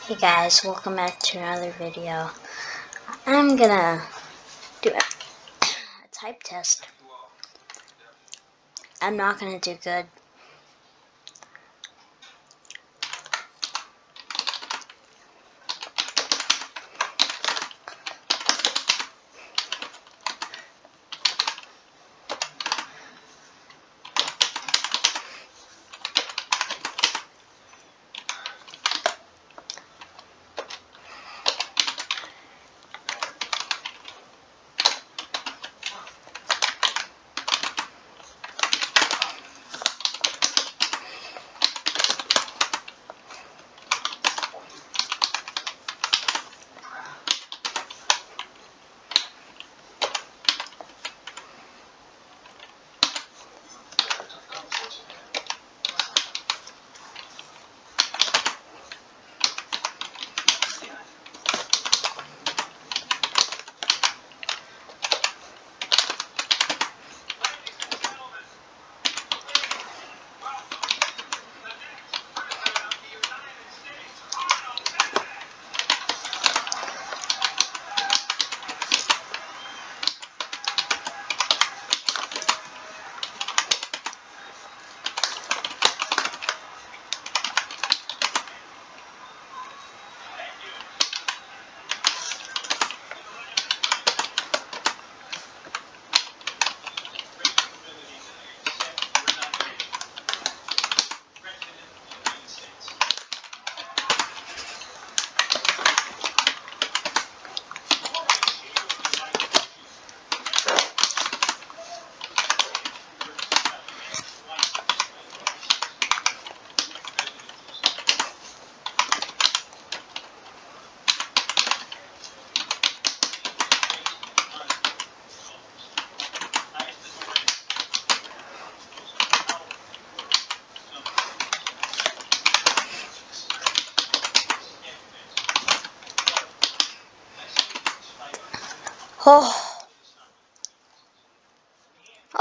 Hey guys, welcome back to another video. I'm gonna do a type test. I'm not gonna do good.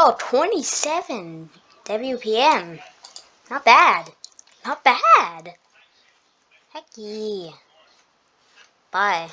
Oh, 27 WPM. Not bad. Not bad. Hecky. Bye.